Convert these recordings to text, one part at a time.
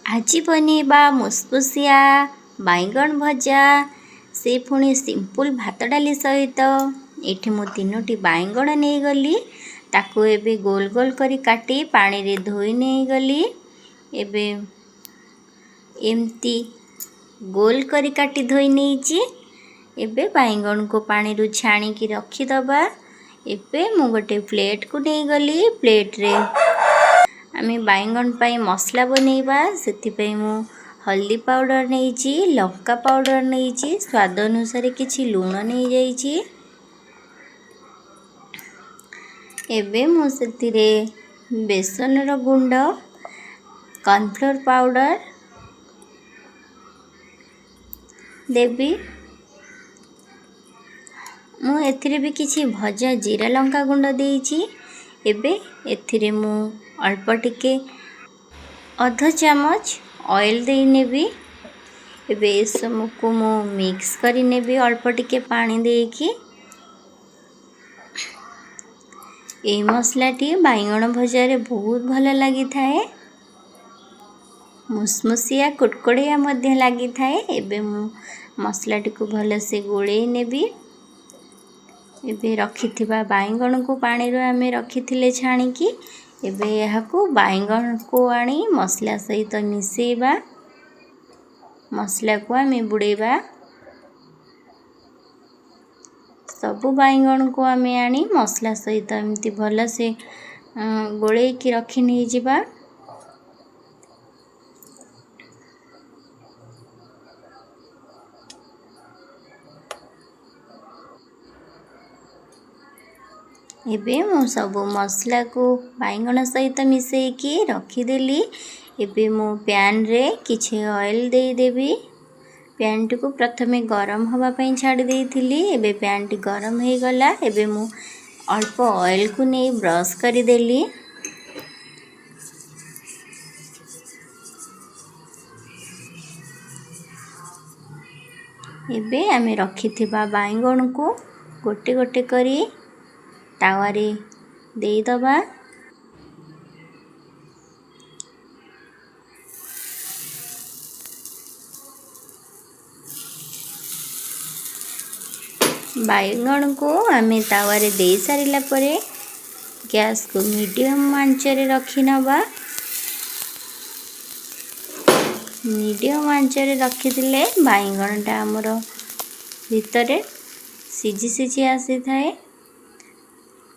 आज बनेबा मुसमुसिया बैगन भजा से पुणी सिंपल भात डाली सहित ये मु 3टी बैगन नहीं गली ताकू एबे गोल गोल करी काटी पानी रे धोई नहीं गली एबे एमती गोल करी काटी धोई नहीं एबे बैगन को पानी रू छाणी की रखीदबा। एबे मु गोटे प्लेट को नहीं गली प्लेट रे आमे बैगन पाई मसला बनैबा से मु हल्दी पाउडर नहीं लंका पाउडर नहीं स्वाद अनुसार किछि लूण नहीं जाइछि। एबे मु सेतिरे बेसन रो गुंड कॉर्नफ्लोर पाउडर देबी। मु एथिरे भी किछि भजा जीरा लंका गुंड देइछि। एबे एथिरे मु अल्प टिके आधा चामच ऑयल दे नेबी। एबे सब को मु मिक्स करी नेबी अल्प टिके पानी देकी। ए मसलाटी बैगन भजारे बहुत भल लगी थाए मुसमुसिया कुटकुड़िया मध्य लगी थाए। एबे मु मसलाटी को भल से गोले नेबी। एबे रखिथिबा बैगन को पानी रो आमे रखिथिले छाणी की एबे यहाकू बैगन को आनी मसला सहित मिसेबा मसला को आमे बुड़ेबा। सबु बैगन को आमे आनी मसला सहित एमती भल से गोले की रखी नहीं जिबा। एबे मु सब मसला को बैगन सहित मिसेकी रखीदेली। एबे मु पैन रे किछि ऑयल दे देबी। पैन टी को प्रथमे गरम हवा पई छाड़ी देइथिली। एबे पैन टी गरम हे गला। एबे मु अल्प ऑयल को नै ब्रश करी देली। एबे आमे रखिथिबा बैगन को गोटे गोटे करी तावारे देई दबा। बैगन को आमे तावारे दे सारिला परे गैस को मीडियम आंच रे रखी नबा। मीडियम आंच रे रखी दिले बैगन टा हमर भितरे सिझी सिझी आसी थाए।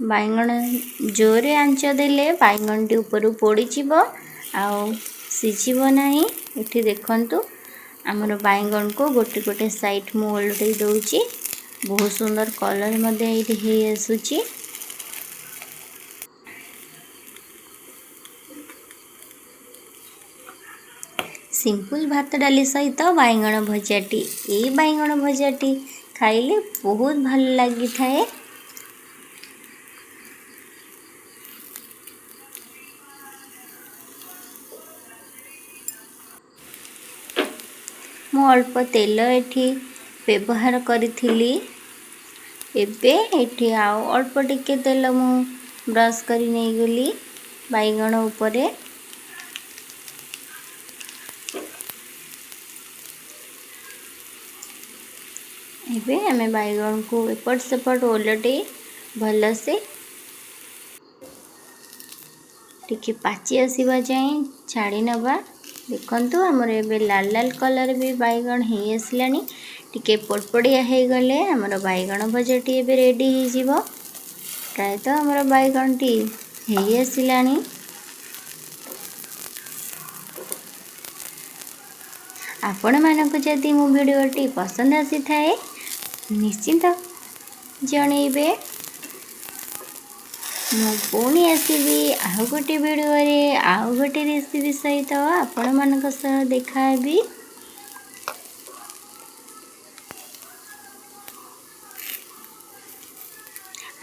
बैगन जोरे आंच देले बैगन टी ऊपर पोड़ी जीवो आउ सिझिबो नाही। एठी देखंतु हमर बैगन को गोटे गोटे साइड मु ओलटै दउची बहुत सुंदर कलर मध्ये एठी हे आसुची। सिंपल भात डाली सहित बैगन भजाटी ए बैगन भजाटी खाइले बहुत भल लगी थाए। मु अल्प तेल एठी व्यवहार करिथिली। एबे एठी आउ अल्प टिके तेल मु ब्रश करी नै गली बैगन ऊपरे। एबे हमें बैगन को एपट सेपट ओलटे भल से टिके पाची आसीबा जाए छाड़ी नबा। देखंतु हमर एबे लाल लाल कलर भी बैगन हे आसलानी। टिके पड़पड़िया हे गले हमर बैगन भजाटी एबे रेडी हे जिवो। प्राय तो हमर बैगन टी हे आसलानी। आपण मानको जदि मो वीडियोटी पसंद आसी थाए निश्चिंत जणैबे। मु पुणी आसबि आउ गोटे वीडियो रे आउ गोटे रेसिपी सहित आपण मानक सह देखाबी।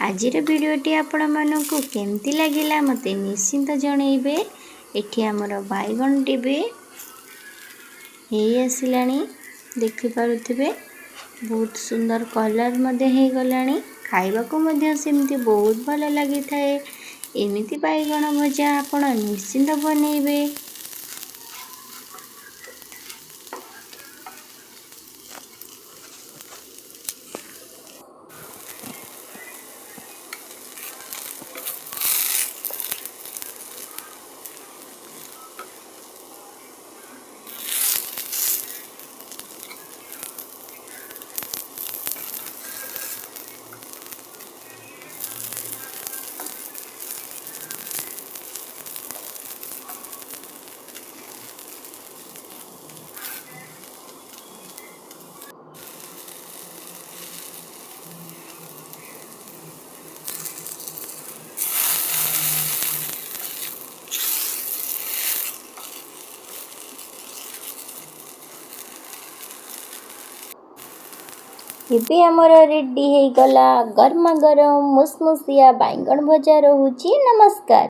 आजिर वीडियोटी आपण मानक केमती लागिला मते निश्चिंत जणैबे। एठी हमर बैगन टीबी हे आसिलानी देखि पारुथिबे बहुत सुंदर कलर मध्ये हे गलानी। खाइबा को मध्ये सेमती बहुत भल लगी थाए। एमिति बैगन भजा आपण निश्चिंत बनैबे। ଏବେ ଆମର ରେଡ଼ି ହେଇଗଲା ଗରମା ଗରମ ମୁସମୁସିଆ ବାଇଗଣ ଭଜା। ରହୁଛି ନମସ୍କାର।